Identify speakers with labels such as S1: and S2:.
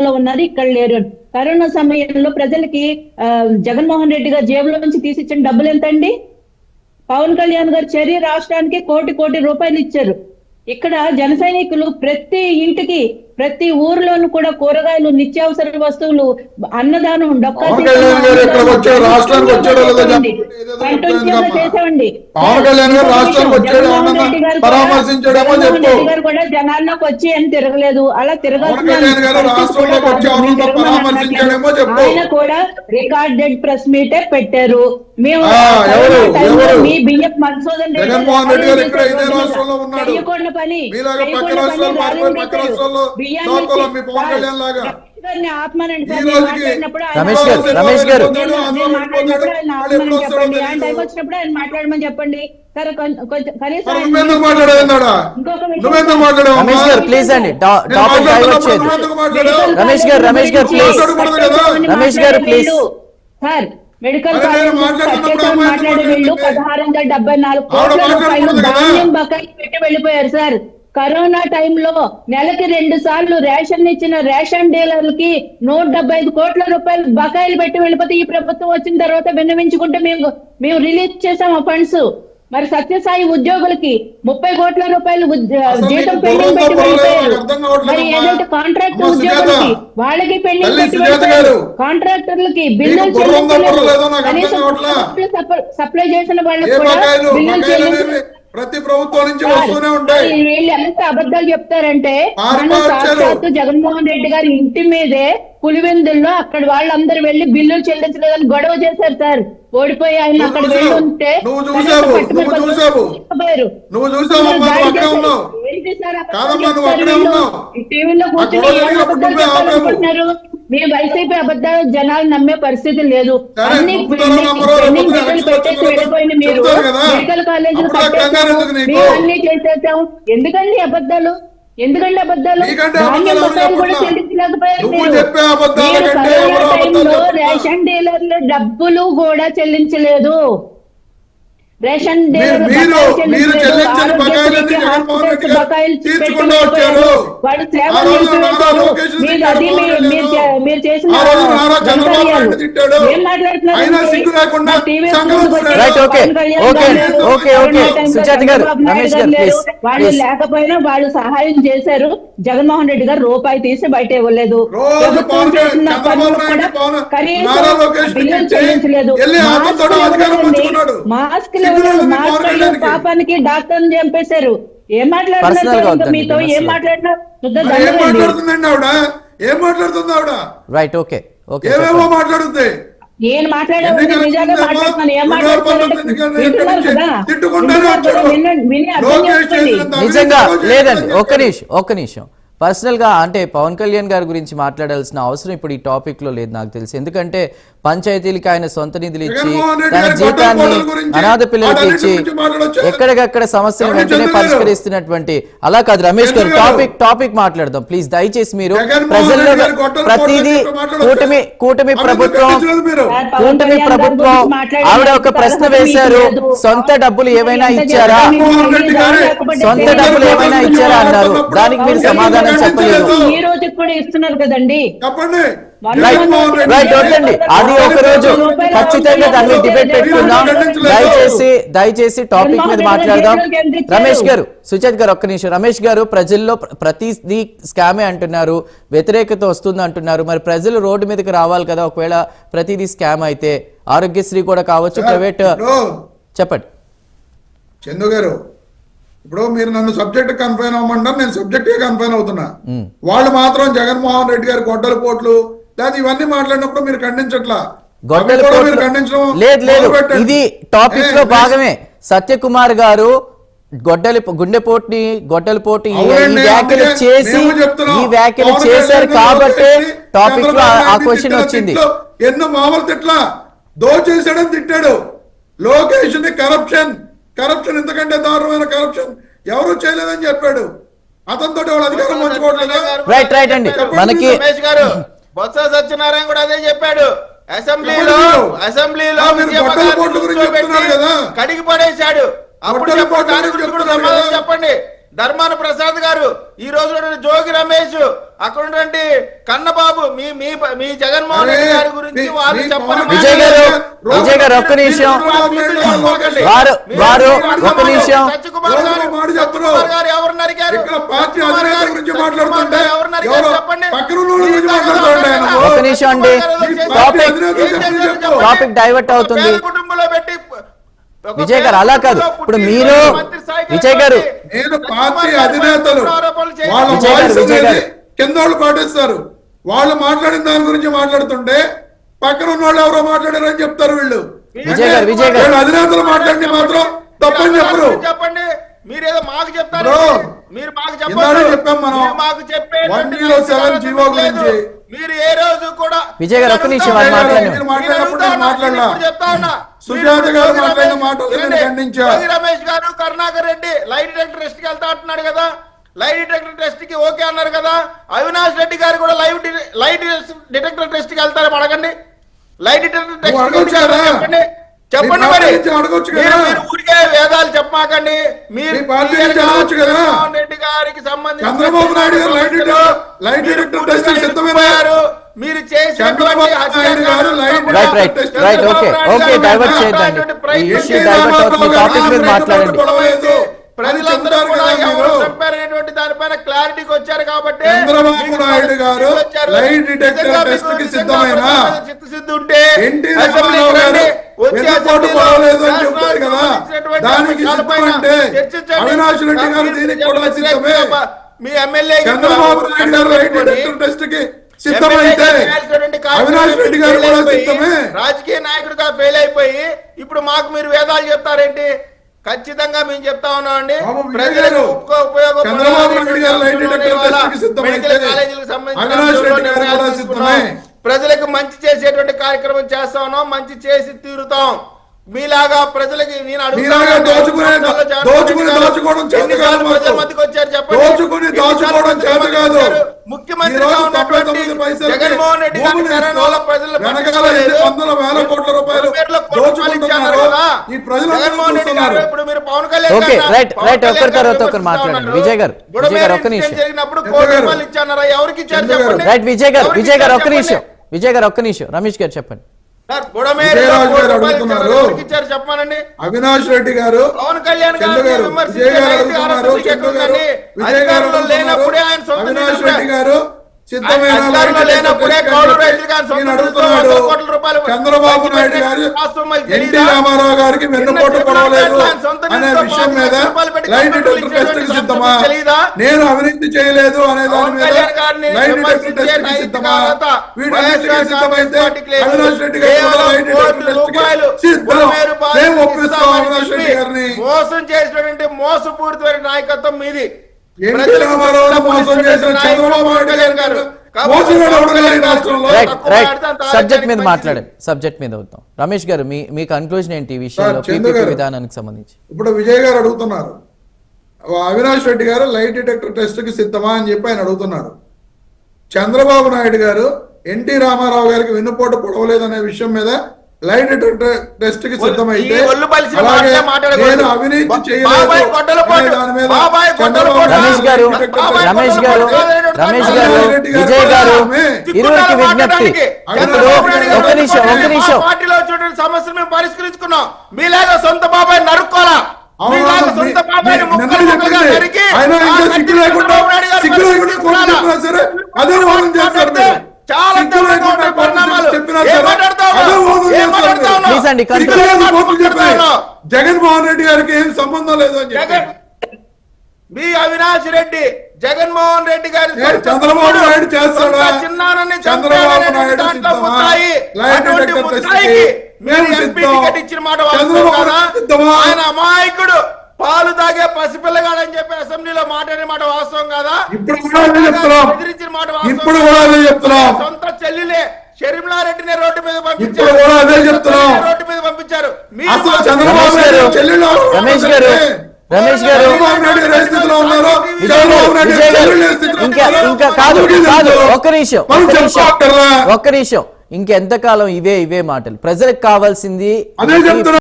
S1: రాష్ట్రంలో ఉన్నారు, ఇక్కడ లేరు. కరోనా సమయంలో ప్రజలకి జగన్మోహన్ రెడ్డి గారు జేబులో నుంచి తీసిచ్చిన డబ్బులు ఎంతండి? పవన్ కళ్యాణ్ గారు చర్య రాష్ట్రానికి కోటి రూపాయలు ఇచ్చారు. ఇక్కడ జన సైనికులు ప్రతి ఇంటికి ప్రతి ఊర్లోనూ కూడా కూరగాయలు, నిత్యావసర వస్తువులు, అన్నదానం చేసామండి. గారు కూడా జనాల్లోకి వచ్చి అని తిరగలేదు, అలా తిరగాల్సిన ఆయన కూడా రికార్డెడ్ ప్రెస్ మీటే పెట్టారు. మేము మీ బియ్యపు మధుసూదన్ చేయకూడని పని వచ్చినప్పుడు ఆయన మాట్లాడమని చెప్పండి. కనీసం సార్ మెడికల్ కాలేజ్ మాట్లాడే వీళ్ళు 1674 కోట్ల రూపాయలు ధాన్యం బకాయిలు పెట్టి వెళ్ళిపోయారు సార్. కరోనా టైంలో నెలకి 2 సార్లు రేషన్ ఇచ్చిన రేషన్ డీలర్లకి 175 కోట్ల రూపాయలు బకాయిలు పెట్టి వెళ్ళిపోతే ఈ ప్రభుత్వం వచ్చిన తర్వాత విన్నవించుకుంటే మేము రిలీజ్ చేసాం ఆ ఫండ్స్. మరి సత్యసాయి ఉద్యోగులకి 30 కోట్ల రూపాయలు జీతం పెండింగ్ పెట్టి వెళ్ళిపోయారు. మరి ఏదంటే కాంట్రాక్ట్ ఉద్యోగులకి వాళ్ళకి పెండింగ్ పెట్టి వెళ్ళిపోయారు. కాంట్రాక్టర్లకి బిల్లులు చెల్లించలేదు. కనీసం సప్లై చేసిన వాళ్ళకి కూడా బిల్లులు చెల్లించలేదు.
S2: ప్రతి ప్రభుత్వం నుంచి వస్తూనే ఉంటాయి.
S1: వీళ్ళు ఎంత అబద్ధాలు చెప్తారంటే సాక్షాత్తు జగన్మోహన్ రెడ్డి గారి ఇంటి మీదే పులివెందుల్లో అక్కడ వాళ్ళందరూ వెళ్లి బిల్లులు చెల్లించలేదని గొడవ చేశారు సార్. ఓడిపోయి ఆయన అక్కడ వెళ్ళి ఉంటే టీవీలో కూర్చొని మీ వైసీపీ అబద్ధాలు జనాలు నమ్మే పరిస్థితి లేదు. అన్ని పెట్టేసి వెళ్ళిపోయిన మీరు మెడికల్ కాలేజీలు మేము అన్ని చేసేసాం. ఎందుకండి అబద్ధాలు? ధాన్యం బకాయిలు కూడా చెల్లించలేకపోయారు. టైంలో రేషన్ డీలర్ల డబ్బులు కూడా చెల్లించలేదు. రేషన్ డీలర్లు వాడు సేవలు మీరు చేసిన ఏం వాళ్ళు లేకపోయినా వాళ్ళు సహాయం చేశారు. జగన్మోహన్ రెడ్డి గారు రూపాయి తీసి బయట ఇవ్వలేదు. ప్రభుత్వం చేసిన పనులు కూడా కనీసం బిల్లులు చెల్లించలేదు. మాస్క్ పాపానికి డాక్టర్ చంపేశారు. ఏం మాట్లాడుతున్నారు? మీతో ఏం మాట్లాడినా నేను మాట్లాడాను, నిజంగా మాట్లాడుతున్నాను. ఏం మాట్లాడుతున్నాను
S3: నిజంగా లేదండి. ఒక్క నిమిషం పర్సనల్ గా అంటే పవన్ కళ్యాణ్ గారి గురించి మాట్లాడాల్సిన అవసరం ఇప్పుడు ఈ టాపిక్ లో లేదు నాకు తెలిసి. ఎందుకంటే పంచాయతీలకి ఆయన సొంత నిధులు ఇచ్చి తన జీతాన్ని అనాథ పిల్లలకి ఇచ్చి ఎక్కడికక్కడ సమస్యలు వెంటనే పరిష్కరిస్తున్నటువంటి అలా కాదు. రమేష్ గారు టాపిక్ మాట్లాడదాం ప్లీజ్. దయచేసి మీరు ప్రజల్లో ప్రతిదీ కూటమి ప్రభుత్వం ఆవిడ ఒక ప్రశ్న వేశారు, సొంత డబ్బులు ఏమైనా ఇచ్చారా అన్నారు. దానికి మీరు సమాధానం చెప్పలేదు.
S1: ఈ రోజు కూడా ఇస్తున్నారు కదండి.
S3: అది ఒక రోజు ఖచ్చితంగా దాన్ని డిబేట్ పెట్టుకుందాం. దయచేసి టాపిక్ మీద మాట్లాడదాం. రమేష్ గారు, సుచేత్ గారు ఒక్క నిమిషం. రమేష్ గారు, ప్రజల్లో ప్రతిదీ స్కామే అంటున్నారు, వ్యతిరేకత వస్తుంది అంటున్నారు. మరి ప్రజలు రోడ్డు మీదకి రావాలి కదా ఒకవేళ ప్రతిదీ స్కామ్ అయితే. ఆరోగ్యశ్రీ కూడా కావచ్చు, ప్రైవేట్. చెప్పండి
S2: చందు గారు. ఇప్పుడు మీరు నన్ను సబ్జెక్ట్ కన్ఫైన్ అవ్వమంటారు, నేను సబ్జెక్ట్ కన్ఫైన్ అవుతున్నా. వాళ్ళు మాత్రం జగన్మోహన్ రెడ్డి గారి గొడ్డల పోట్లు లేదా ఇవన్నీ మాట్లాడినప్పుడు మీరు ఖండించట్లా.
S3: లేదు, ఇది టాపిక్ లో భాగమే. సత్యకుమార్ గారు గొడ్డలిపోటు ఈ వ్యాఖ్యలు చేశారు కాబట్టి టాపిక్ లో ఆ క్వశ్చన్ వచ్చింది.
S2: ఎన్నో మామూలు తిట్లా దోచేసాడని తిట్టాడు. లోకేష్ ని కరప్షన్ ఎందుకంటే దారుణమైన కరప్షన్ ఎవరు చేయలేదని చెప్పాడు. అతనితో వాళ్ళు అధికారం పంచుకోవట్లేదు.
S3: రైట్ అండి. మనకి
S4: రమేష్ గారు, బొత్స సత్యనారాయణ కూడా అదే చెప్పాడు. అసెంబ్లీలో కడిగి పడేశాడు. అప్పుడు చెప్పండి. ధర్మాన ప్రసాద్ గారు, ఈ రోజు జోగి రమేష్, అక్కడ ఉన్నటువంటి కన్నబాబు, మీ మీ మీ జగన్మోహన్ రెడ్డి గారి గురించి వాళ్ళు చెప్పండి.
S3: విజయ్ గారు ఒక్క నిమిషం, వారు ఒక్క నిమిషం.
S4: సత్యకుమార్ గారు ఎవరిని అడిగారు?
S3: ఒక నిమిషం అండి, టాపిక్ డైవర్ట్ అవుతుంది.
S4: కుటుంబంలో పెట్టి
S3: విజయ్ గారు అలా కాదు, ఇప్పుడు మీరు విజయ్ గారు,
S2: నేను పార్టీ అధినేతలు వాళ్ళ
S3: విజయ్ గారు,
S2: వాయిస్
S3: విజయ్ గారు.
S2: అనేది కింద వాళ్ళు పాటిస్తారు. వాళ్ళు మాట్లాడిన దాని గురించి మాట్లాడుతుంటే పక్కన ఉన్న వాళ్ళు ఎవరో మాట్లాడారని చెప్తారు వీళ్ళు.
S3: విజయ్ గారు, విజయ్ గారు.
S2: వీళ్ళు అధినేతలు మాట్లాడితే మాత్రం తప్పని చెప్పరు.
S4: చెప్పండి, మీరేదో మాకు చెప్తారు,
S2: బ్రో,
S4: మీరు మాకు
S2: ఇందాక చెప్పాం మనం.
S4: మీరు మాకు చెప్పే
S2: 107 జీవో గురించి.
S4: మీరు ఏ రోజు కూడా
S3: విజయ్ గారు ఒక్క నిమిషం వాళ్ళు మాట్లాడండి.
S2: మీరు మాట్లాడినప్పుడు నేను మాట్లాడలా.
S4: చెప్తా ఉన్నా.
S2: సుజాత గారు మాట్లాడిన మాటలు నేను ఖండించా.
S4: జోగి రమేష్ గారు, Karunakar Reddy light detector test కి వెళ్తా అంటున్నాడు కదా, లైట్ డిటెక్టర్ టెస్ట్ కి ఓకే అన్నారు కదా. అవినాష్ రెడ్డి గారు కూడా లైట్ డిటెక్టర్ టెస్ట్ కి వెళ్తారని అడగండి. లైట్ డిటెక్టర్ టెస్ట్ చెప్పండి, చెప్పండి. మరి మీరు ఊరికే వేదాలు చెప్పమాకండి. మీరు జగన్మోహన్ రెడ్డి గారికి సంబంధించి
S2: చంద్రబాబు నాయుడు గారు లైట్ డిటెక్టర్ టెస్ట్ సిద్ధమయ్యారు.
S4: మీరు చేసినటువంటి
S3: రైట్ ఓకే డైవర్ట్ చేయొద్దండి, ఈ ఇష్యూ డైవర్ట్ అవుతుంది, టాపిక్ మీద మాట్లాడండి.
S4: ప్రజలందరూ కూడా ఎవరు చంపారనేటువంటి దానిపైన క్లారిటీకి వచ్చారు కాబట్టి
S2: చంద్రబాబు నాయుడు గారు లైట్ డిటెక్టర్ టెస్ట్ కి సిద్ధమైన
S4: చిత్తశుద్ధి ఉంటే
S2: ఎన్టీ రామారావు గారు వెన్నుపోటు పడవలేదు అని చెప్తారు కదా, దానికి సిద్ధమంటే అవినాష్ రెడ్డి గారు దీనికి కూడా సిద్ధమే.
S4: మీ ఎమ్మెల్యే
S2: చంద్రబాబు నాయుడు గారు లైట్ డిటెక్టర్ టెస్ట్ కి సిద్ధమైతే అవినాష్ రెడ్డి గారు కూడా సిద్ధమే.
S4: రాజకీయ నాయకుడిగా ఫెయిల్ అయిపోయి ఇప్పుడు మాకు మీరు వేదాలు చెప్తారేంటి? ఖచ్చితంగా మేము చెప్తా ఉన్నామండి, ప్రజలకు ప్రజలకు మంచి చేసేటువంటి కార్యక్రమం చేస్తా ఉన్నాం, మంచి చేసి తీరుతాం. మీలాగా ప్రజలకి నేను ముఖ్యమంత్రిగా ఉన్నటువంటి జగన్మోహన్ రెడ్డి గారి తెలంగాణ ప్రజల జగన్మోహన్ రెడ్డి గారు ఇప్పుడు మీరు పవన్ కళ్యాణ్
S3: విజయ్ గారు ఒక్క నిమిషం,
S4: జరిగినప్పుడు ₹1 ఇచ్చారా? ఎవరికి ఇచ్చారు చెప్పండి.
S3: రైట్ విజయ్ గారు ఒక్క నిమిషం, విజయ్ గారు ఒక్క నిమిషం, రమేష్ గారు చెప్పండి.
S4: చెప్పానండి.
S2: అవినాష్ రెడ్డి గారు,
S4: పవన్ కళ్యాణ్ గారు లేనప్పుడే ఆయన
S2: అవినాష్ రెడ్డి గారు సిద్ధమైన చంద్రబాబు నాయుడు గారు ఎన్టీ రామారావు గారికి వెన్నుపోటు పడవలేదు అనే విషయం మీద లైట్ డిటెక్టర్ టెస్ట్ కి సిద్ధమా, నేను అవినీతి చేయలేదు అనే దాని మీద లైట్ డిటెక్టర్ టెస్ట్ కి సిద్ధమా, వీటన్నిటికీ సిద్ధమైతే అవినాష్ రెడ్డి గారు లైట్ డిటెక్టర్ టెస్ట్ కి సిద్ధం. మేము ఒప్పిస్తాం అవినాష్ రెడ్డి గారిని.
S4: మోసం చేసినటువంటి మోసపూరితమైన నాయకత్వం మీది.
S2: ఎన్టీ రామారావు మోసం చేసిన చంద్రబాబు నాయుడు గారు
S3: సబ్జెక్ట్ మీద మాట్లాడండి, సబ్జెక్ట్ మీద అవుతాం. రమేష్ గారు మీ కన్క్లూజన్ ఏంటి ఈ విషయంలో పీపీపీ విధానానికి సంబంధించి?
S2: ఇప్పుడు విజయ్ గారు అడుగుతున్నారు, అవినాష్ రెడ్డి గారు లైట్ డిటెక్టర్ టెస్ట్ కి సిద్ధమా అని చెప్పి ఆయన అడుగుతున్నారు. చంద్రబాబు నాయుడు గారు ఎన్టీ రామారావు గారికి వెన్నుపోటు పొడవలేదు అనే విషయం మీద లైట్ డిటెక్టర్ టెస్ట్ కి సిద్ధమైతే నేను అవినీతి చేయలేదు దాని మీద
S3: రమేష్ గారు విజయ్ గారు ఇరువురికి విజ్ఞప్తి. ఒక నిమిషం
S4: పార్టీలో చూడండి, సమస్యలు మేము పరిష్కరించుకున్నాం. మీలాగా సొంత బాబాయ్ నరుక్కోలా, సొంత బాబాయ్ చాలా
S2: జగన్మోహన్ రెడ్డి గారికి ఏం సంబంధం లేదు అని చెప్పి
S4: మీ అవినాష్ రెడ్డి జగన్మోహన్ రెడ్డి గారి
S2: చంద్రబాబు నాయుడు చేస్తాడా?
S4: చిన్నారని
S2: చంద్రబాబు నాయుడు
S4: ఇచ్చిన మాట వాస్తవం. ఆయన అమాయకుడు పాలు తాగే పసిపిల్లగాడని చెప్పి అసెంబ్లీలో మాట్లాడే మాట వాస్తవం కదా?
S2: బెదిరించిన మాట వాస్తవం.
S4: సొంత చెల్లిలే షర్మిలారెడ్డిని రోడ్డు మీద పంపించారు.
S3: రమేష్ గారు ఇంకా కాదు ఒక్క నిమిషం ఇంకెంతకాలం ఇవే మాటలు? ప్రజలకు కావాల్సింది